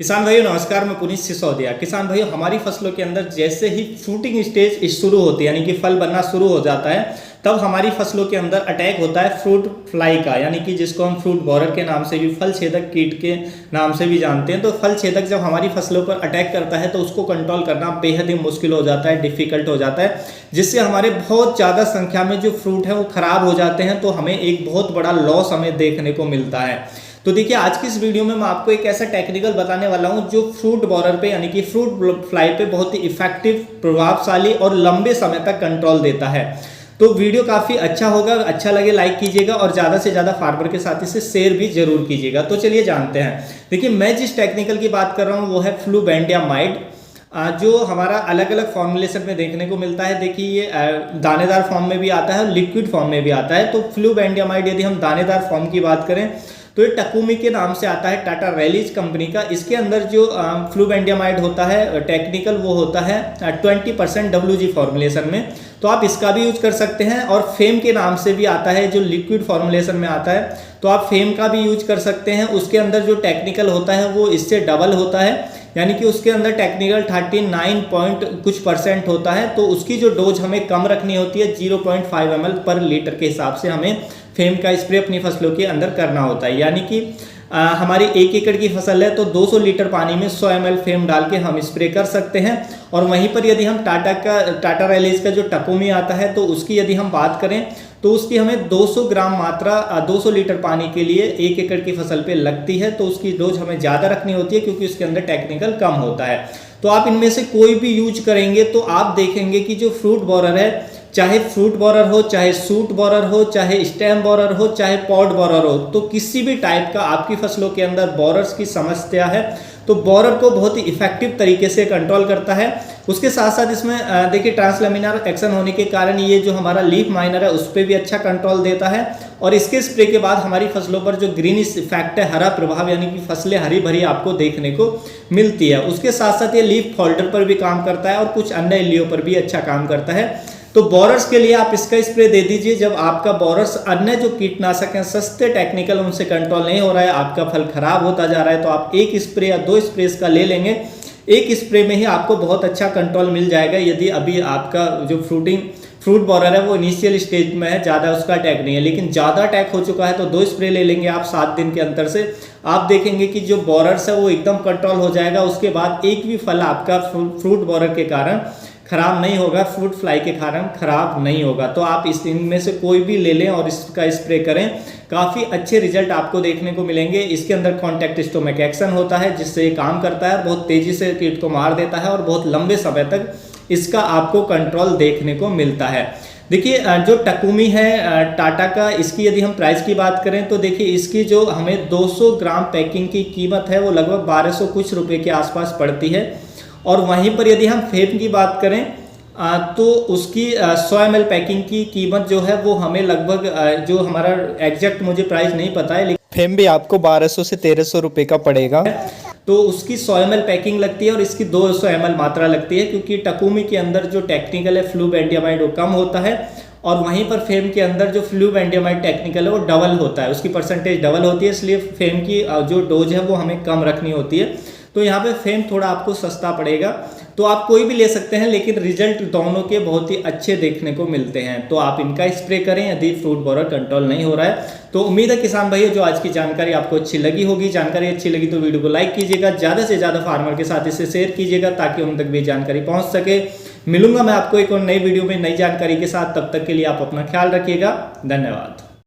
किसान भाइयों नमस्कार, मैं पुनीत सिसोदिया। किसान भाइयों, हमारी फसलों के अंदर जैसे ही फ्रूटिंग स्टेज शुरू होती है, यानी कि फल बनना शुरू हो जाता है, तब हमारी फसलों के अंदर अटैक होता है फ्रूट फ्लाई का, यानी कि जिसको हम फ्रूट बॉरर के नाम से भी, फल छेदक कीट के नाम से भी जानते हैं। तो फल छेदक जब हमारी फसलों पर अटैक करता है तो उसको कंट्रोल करना बेहद ही मुश्किल हो जाता है, डिफिकल्ट हो जाता है, जिससे हमारे बहुत ज़्यादा संख्या में जो फ्रूट है वो खराब हो जाते हैं। तो हमें एक बहुत बड़ा लॉस हमें देखने को मिलता है। तो देखिए, आज की इस वीडियो में मैं आपको एक ऐसा टेक्निकल बताने वाला हूं जो फ्रूट बॉरर पे, यानी कि फ्रूट फ्लाई पे बहुत ही इफेक्टिव, प्रभावशाली और लंबे समय तक कंट्रोल देता है। तो वीडियो काफ़ी अच्छा होगा, अच्छा लगे लाइक कीजिएगा और ज़्यादा से ज़्यादा फार्मर के साथ इसे शेयर भी जरूर कीजिएगा। तो चलिए जानते हैं। देखिए, मैं जिस टेक्निकल की बात कर रहा हूँ वो है फ्लूबेंडियामाइड, जो हमारा अलग अलग फॉर्मुलेशन में देखने को मिलता है। देखिए, ये दानेदार फॉर्म में भी आता है और लिक्विड फॉर्म में भी आता है। तो फ्लूबेंडियामाइड यदि हम दानेदार फॉर्म की बात करें तो ये टकुमी के नाम से आता है, टाटा रैलीज कंपनी का। इसके अंदर जो फ्लूबेंडियामाइड होता है टेक्निकल, वो होता है 20% WG फॉर्मुलेशन में। तो आप इसका भी यूज कर सकते हैं। और फेम के नाम से भी आता है, जो लिक्विड फॉर्मुलेशन में आता है, तो आप फेम का भी यूज कर सकते हैं। उसके अंदर जो टेक्निकल होता है वो इससे डबल होता है, यानी कि उसके अंदर टेक्निकल 39% होता है। तो उसकी जो डोज हमें कम रखनी होती है, 0.5 ml पर लीटर के हिसाब से हमें फेम का स्प्रे अपनी फसलों के अंदर करना होता है। यानी कि हमारी 1 एकड़ की फसल है तो 200 लीटर पानी में 100 ml फेम डाल के हम स्प्रे कर सकते हैं। और वहीं पर यदि हम टाटा रैलीज का जो टकुमी आता है तो उसकी यदि हम बात करें तो उसकी हमें 200 ग्राम मात्रा 200 लीटर पानी के लिए 1 एकड़ की फसल पे लगती है। तो उसकी डोज हमें ज़्यादा रखनी होती है क्योंकि उसके अंदर टेक्निकल कम होता है। तो आप इनमें से कोई भी यूज करेंगे तो आप देखेंगे कि जो फ्रूट बॉरर है, चाहे फ्रूट बॉरर हो, चाहे सूट बॉरर हो, चाहे स्टेम बॉरर हो, चाहे पॉड बॉरर हो, तो किसी भी टाइप का आपकी फसलों के अंदर बॉरर्स की समस्या है तो बॉरर को बहुत ही इफेक्टिव तरीके से कंट्रोल करता है। उसके साथ साथ इसमें देखिए, ट्रांसलेमिनार एक्शन होने के कारण ये जो हमारा लीफ माइनर है उस पर भी अच्छा कंट्रोल देता है। और इसके स्प्रे के बाद हमारी फसलों पर जो ग्रीनिश इफेक्ट है, हरा प्रभाव, यानी कि फसलें हरी भरी आपको देखने को मिलती है। उसके साथ साथ ये लीफ फोल्डर पर भी काम करता है और कुछ अन्य इल्लियों पर भी अच्छा काम करता है। तो बॉरर्स के लिए आप इसका स्प्रे दे दीजिए जब आपका बॉरर्स, अन्य जो कीटनाशक हैं सस्ते टेक्निकल, उनसे कंट्रोल नहीं हो रहा है, आपका फल खराब होता जा रहा है, तो आप 1 स्प्रे या 2 स्प्रे का ले लेंगे। 1 स्प्रे में ही आपको बहुत अच्छा कंट्रोल मिल जाएगा। यदि अभी आपका जो फ्रूट बॉरर है वो इनिशियल स्टेज में है, ज़्यादा उसका अटैक नहीं है, लेकिन ज़्यादा अटैक हो चुका है तो 2 स्प्रे ले लेंगे आप 7 दिन के अंतर से। आप देखेंगे कि जो बॉरर्स है वो एकदम कंट्रोल हो जाएगा। उसके बाद एक भी फल आपका फ्रूट बॉरर के कारण खराब नहीं होगा, फ्रूट फ्लाई के कारण खराब नहीं होगा। तो आप इनमें से कोई भी ले लें और इसका स्प्रे करें, काफ़ी अच्छे रिजल्ट आपको देखने को मिलेंगे। इसके अंदर कॉन्टैक्ट स्टोमक एक्शन होता है जिससे ये काम करता है, बहुत तेज़ी से कीट को मार देता है और बहुत लंबे समय तक इसका आपको कंट्रोल देखने को मिलता है। देखिए, जो टकुमी है टाटा का, इसकी यदि हम प्राइस की बात करें तो देखिए, इसकी जो हमें 200 ग्राम पैकिंग की कीमत है वो लगभग 1200 कुछ रुपये के आसपास पड़ती है। और वहीं पर यदि हम फेम की बात करें तो उसकी 100 ml पैकिंग की कीमत जो है वो हमें लगभग, जो हमारा एग्जैक्ट मुझे प्राइस नहीं पता है, लेकिन फेम भी आपको 1200 से 1300 रुपये का पड़ेगा। तो उसकी 100 ml पैकिंग लगती है और इसकी 200 ml मात्रा लगती है, क्योंकि टकुमी के अंदर जो टेक्निकल है फ्लूबेंडियामाइड वो कम होता है और वहीं पर फेम के अंदर जो फ्लूबेंडियामाइड टेक्निकल है वो डबल होता है, उसकी परसेंटेज डबल होती है। इसलिए फेम की जो डोज है वो हमें कम रखनी होती है। तो यहाँ पे फेम थोड़ा आपको सस्ता पड़ेगा। तो आप कोई भी ले सकते हैं, लेकिन रिजल्ट दोनों के बहुत ही अच्छे देखने को मिलते हैं। तो आप इनका स्प्रे करें यदि फ्रूट बॉरर कंट्रोल नहीं हो रहा है। तो उम्मीद है किसान भाइयों, जो आज की जानकारी आपको अच्छी लगी होगी। जानकारी अच्छी लगी तो वीडियो को लाइक कीजिएगा, ज़्यादा से ज़्यादा फार्मर के साथ इसे शेयर कीजिएगा ताकि उन तक भी जानकारी पहुँच सके। मिलूंगा मैं आपको एक और नई वीडियो में नई जानकारी के साथ। तब तक के लिए आप अपना ख्याल रखिएगा। धन्यवाद।